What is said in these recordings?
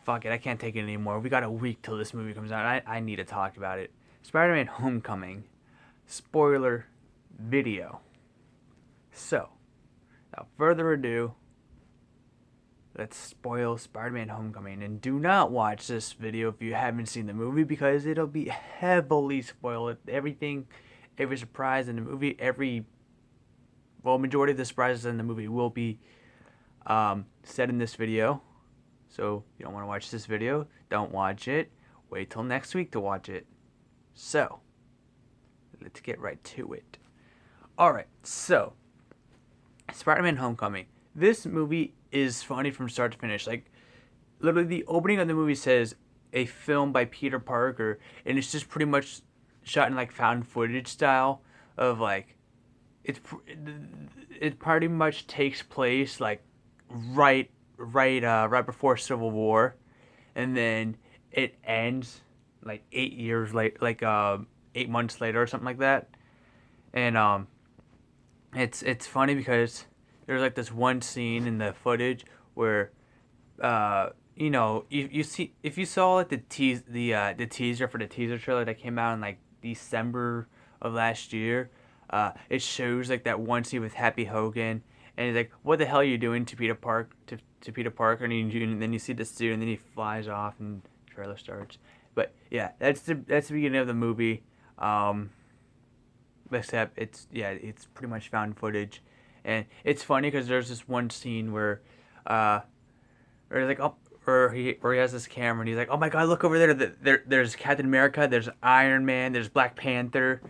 fuck it, I can't take it anymore. We got a week till this movie comes out. I need to talk about it. Spider-Man Homecoming. Spoiler video. So, without further ado, let's spoil Spider-Man Homecoming. And do not watch this video if you haven't seen the movie because it'll be heavily spoiled. Everything, every surprise in the movie, majority of the surprises in the movie will be said in this video. So, if you don't want to watch this video, don't watch it. Wait till next week to watch it. So, let's get right to it. Alright, so, Spider-Man Homecoming. This movie is funny from start to finish. Like, literally, the opening of the movie says a film by Peter Parker, and it's just pretty much shot in like found footage style of like it pretty much takes place like right before Civil War, and then it ends like 8 years late, like 8 months later or something like that, and it's funny because there's like this one scene in the footage where you see if you saw like the teaser for the teaser trailer that came out in like December of last year, it shows like that one scene with Happy Hogan, and he's like, "What the hell are you doing to Peter Parker?" And then you see this dude, and then he flies off, and the trailer starts. But yeah, that's the beginning of the movie. Except it's pretty much found footage, and it's funny because there's this one scene where, or like or he has this camera and he's like, "Oh my God, look over there! There's Captain America, there's Iron Man, there's Black Panther,"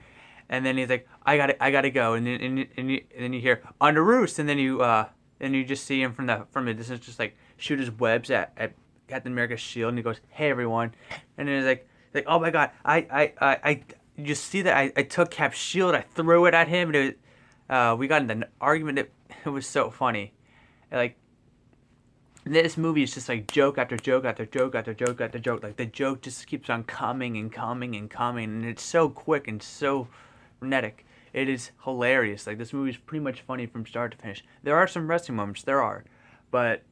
and then he's like, I gotta go," and then you hear "on the roost," and then you just see him from the distance just like shoot his webs at Captain America's shield, and he goes, "Hey everyone," and then he's like, "Oh my God, I you just see that I took Cap's shield, I threw it at him, and we got in an argument. It was so funny, like." This movie is just like joke after joke after joke after joke after joke. Like the joke just keeps on coming and coming and coming, and it's so quick and so frenetic. It is hilarious. Like this movie is pretty much funny from start to finish. There are some wrestling moments, but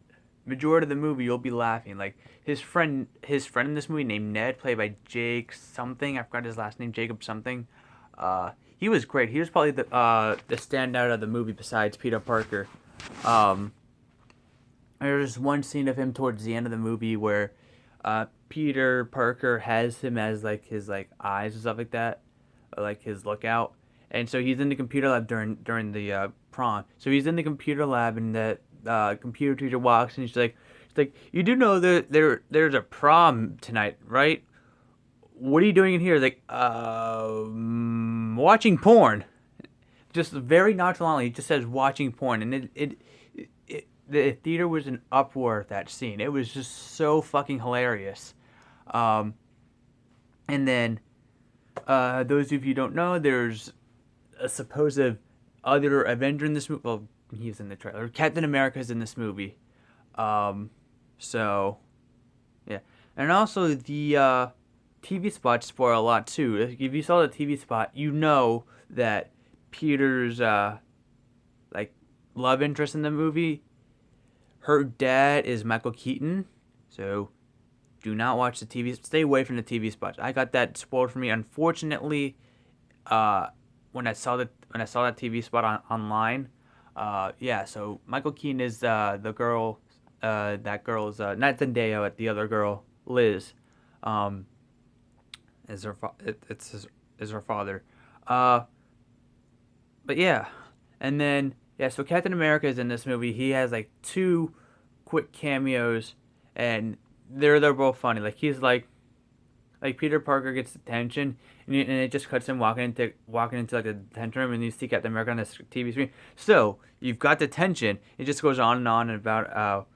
majority of the movie you'll be laughing. Like his friend in this movie named Ned, played by Jake something. I forgot his last name, Jacob something. He was great. He was probably the standout of the movie besides Peter Parker. There's one scene of him towards the end of the movie where Peter Parker has him as like his like eyes and stuff like that, or, like his lookout. And so he's in the computer lab during the prom. So he's in the computer lab, and the computer teacher walks, and she's like, "You do know that there's a prom tonight, right? What are you doing in here?" Like, watching porn. Just very nonchalantly, he just says watching porn, and the theater was in uproar at that scene. It was just so fucking hilarious. And then, those of you who don't know, there's a supposed other Avenger in this movie. Well, he's in the trailer. Captain America's in this movie. So, yeah. And also, the TV spots spoil a lot, too. If you saw the TV spot, you know that Peter's, like, love interest in the movie, her dad is Michael Keaton, so do not watch the TV. Stay away from the TV spots. I got that spoiled for me. Unfortunately, when I saw that TV spot online, yeah. So Michael Keaton is the girl. That girl is not Zendaya, the other girl, Liz. Is her is her father. But yeah, and then. Yeah, so Captain America is in this movie. He has like two quick cameos, and they're both funny. Like he's like Peter Parker gets detention, and it just cuts him walking into like the detention room, and you see Captain America on the TV screen. So you've got detention. It just goes on and on about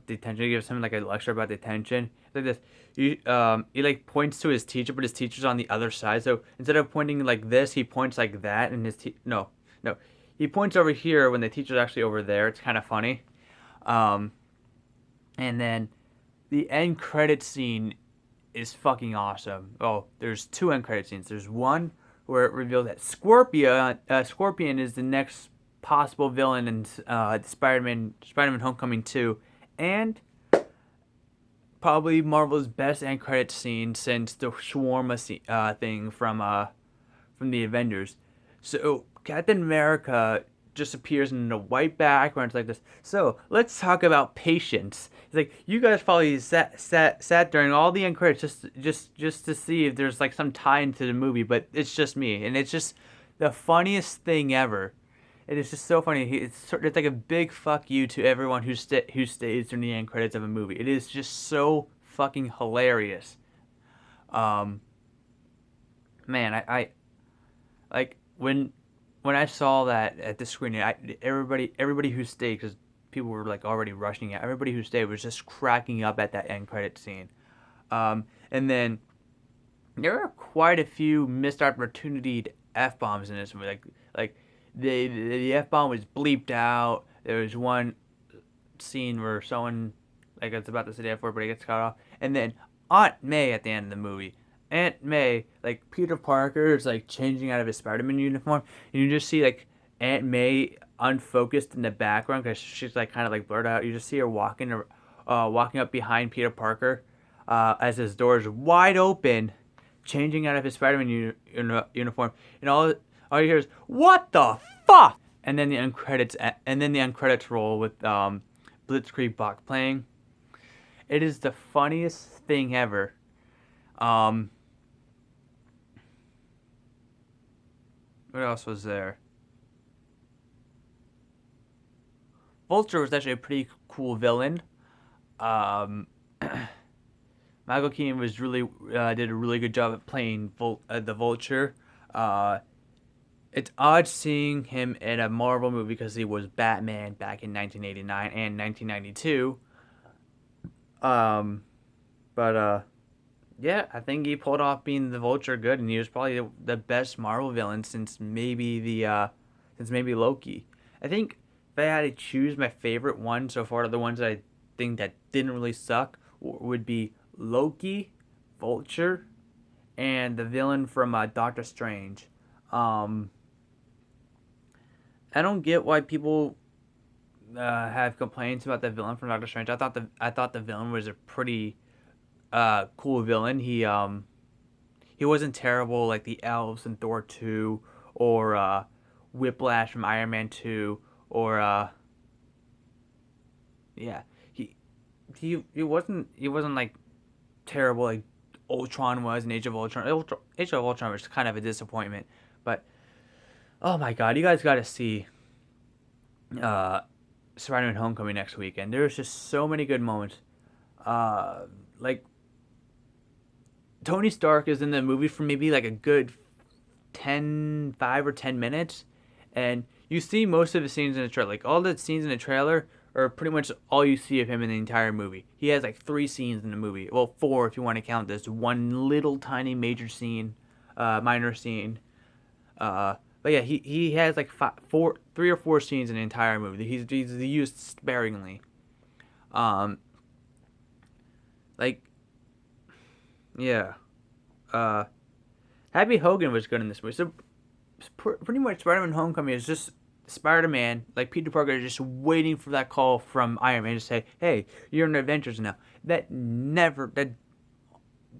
detention. He gives him like a lecture about detention. Like this, he like points to his teacher, but his teacher's on the other side. So instead of pointing like this, he points like that, and no. He points over here when the teacher's actually over there. It's kind of funny. And then the end credit scene is fucking awesome. Oh, there's two end credit scenes. There's one where it reveals that Scorpion is the next possible villain in Spider-Man Homecoming 2. And probably Marvel's best end credit scene since the thing from the Avengers. So Captain America just appears in a white background like this. So let's talk about patience. It's like you guys probably sat during all the end credits just to see if there's like some tie into the movie, but it's just me, and it's just the funniest thing ever. It is just so funny. It's like a big fuck you to everyone who stays during the end credits of a movie. It is just so fucking hilarious. Um, man, I like when I saw that at the screening, everybody who stayed, because people were like already rushing it. Everybody who stayed was just cracking up at that end credit scene. And then there are quite a few missed opportunity f bombs in this movie. Like the f bomb was bleeped out. There was one scene where someone like it's about to say the f word, but it gets cut off. And then Aunt May at the end of the movie. Aunt May, like Peter Parker is like changing out of his Spider-Man uniform, and you just see like Aunt May unfocused in the background because she's like kind of like blurred out. You just see her walking up behind Peter Parker, as his door is wide open, changing out of his Spider-Man uniform, and all you hear is "What the fuck?" And then the end credits roll with Blitzkrieg Bach playing. It is the funniest thing ever. What else was there? Vulture was actually a pretty cool villain. Um, Michael Keaton was really did a really good job at playing the Vulture. Uh, it's odd seeing him in a Marvel movie because he was Batman back in 1989 and 1992. But yeah, I think he pulled off being the Vulture good, and he was probably the best Marvel villain since maybe Loki. I think if I had to choose my favorite one so far, the ones that I think that didn't really suck would be Loki, Vulture, and the villain from Doctor Strange. Um, I don't get why people have complaints about the villain from Doctor Strange. I thought the villain was a pretty cool villain. He wasn't terrible like the elves in Thor 2 or Whiplash from Iron Man 2 or yeah, he wasn't like terrible like Ultron was in Age of Ultron. Age of Ultron was kind of a disappointment, but oh my god, you guys got to see uh Spider-Man Homecoming next weekend. There's just so many good moments. Uh like Tony Stark is in the movie for maybe like a good 5 or 10 minutes, and you see most of the scenes in the trailer. Like all the scenes in the trailer are pretty much all you see of him in the entire movie. He has like 3 scenes in the movie. Well, 4 if you want to count this one little tiny major scene, minor scene. But yeah, he has like 3 or 4 scenes in the entire movie. He's used sparingly. Um, like yeah. Uh, Happy Hogan was good in this movie. So pretty much Spider-Man Homecoming is just Spider-Man, like Peter Parker, is just waiting for that call from Iron Man to say, "Hey, you're in Avengers now." That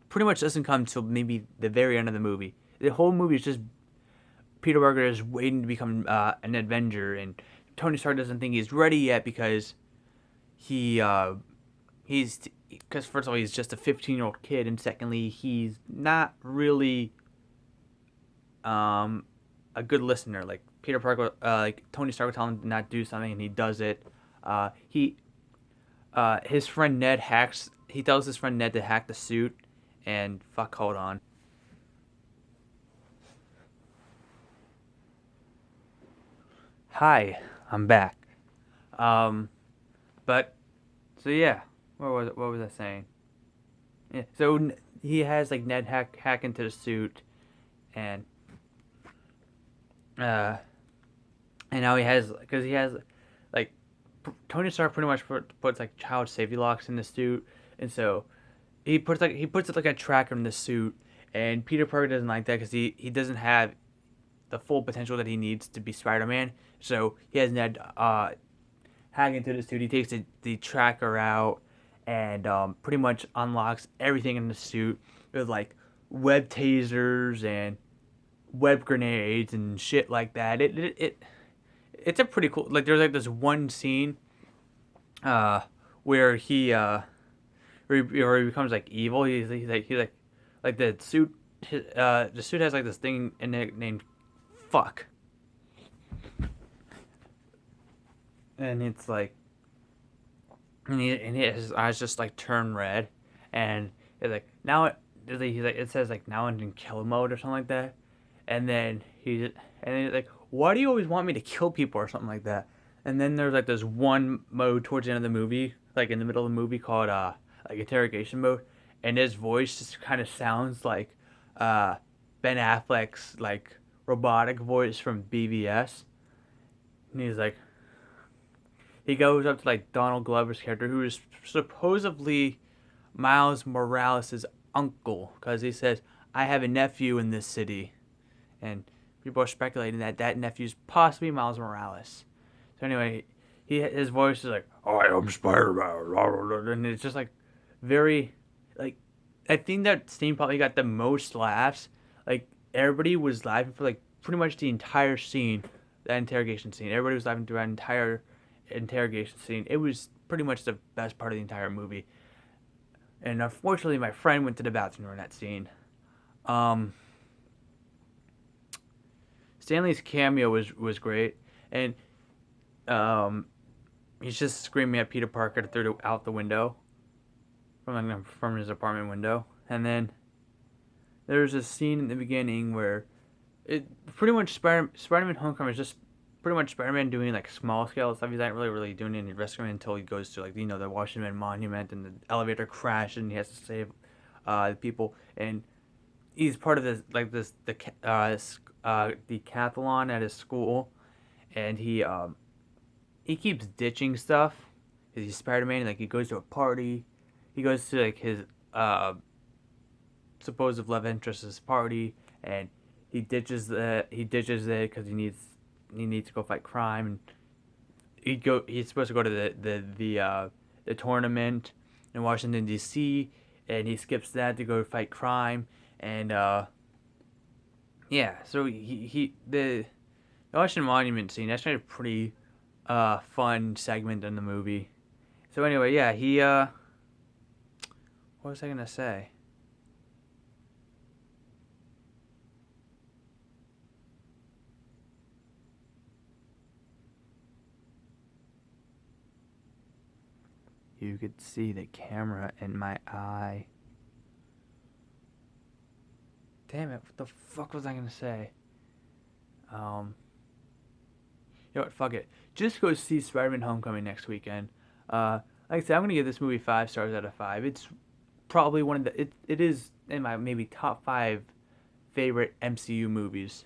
pretty much doesn't come until maybe the very end of the movie. The whole movie is just Peter Parker is waiting to become an Avenger, and Tony Stark doesn't think he's ready yet because he's because first of all he's just a 15-year-old kid, and secondly he's not really a good listener. Like Peter Parker, like Tony Stark would tell him to not do something, and he does it. He his friend Ned hacks. He tells his friend Ned to hack the suit, and fuck, hold on. Hi, I'm back. Um, but so yeah, what was I saying? Yeah, so he has like Ned hack into the suit, and uh, and now he has because he has like Tony Stark pretty much puts like child safety locks in the suit, and so he puts it like a tracker in the suit, and Peter Parker doesn't like that because he doesn't have the full potential that he needs to be Spider Man. So he has Ned hack into the suit. He takes the tracker out, and pretty much unlocks everything in the suit with like web tasers and web grenades and shit like that. It's a pretty cool. Like there's like this one scene uh where he becomes like evil. He's like the suit. The suit has like this thing in it named fuck, and it's like his eyes just like turn red, and it's like now he's like it says like now in kill mode or something like that, and then he's like, why do you always want me to kill people or something like that? And then there's like this one mode towards the end of the movie, like in the middle of the movie called like interrogation mode, and his voice just kind of sounds like uh Ben Affleck's like robotic voice from BVS, and he's like he goes up to like Donald Glover's character, who is supposedly Miles Morales' uncle, because he says, "I have a nephew in this city," and people are speculating that that nephew is possibly Miles Morales. So anyway, his voice is like, "I am Spider-Man," and it's just like very like I think that scene probably got the most laughs. Like everybody was laughing for like pretty much the entire scene, that interrogation scene. Everybody was laughing through that entire interrogation scene. It was pretty much the best part of the entire movie. And unfortunately, my friend went to the bathroom during that scene. Um, Stanley's cameo was great, and um, he's just screaming at Peter Parker to throw out the window from his apartment window, and then there's a scene in the beginning where it pretty much Spider-Man Homecoming is just pretty much Spider-Man doing like small scale stuff. He's not really doing any rescuing until he goes to like the Washington Monument and the elevator crashes and he has to save the people, and he's part of this like this the decathlon at his school, and he keeps ditching stuff because he's Spider-Man. Like he goes to a party, he goes to like his supposed love interest's party, and he ditches it because he needs to go fight crime, and he's supposed to go to the tournament in Washington D.C., and he skips that to go fight crime, and yeah, so the Washington Monument scene, that's kind of a pretty fun segment in the movie. So anyway, yeah, what was I gonna say? You could see the camera in my eye. Damn it, what the fuck was I gonna say? Um, you know what, fuck it. Just go see Spider-Man Homecoming next weekend. Like I said, I'm gonna give this movie 5 stars out of 5. It's probably one of it is in my maybe top 5 favorite MCU movies.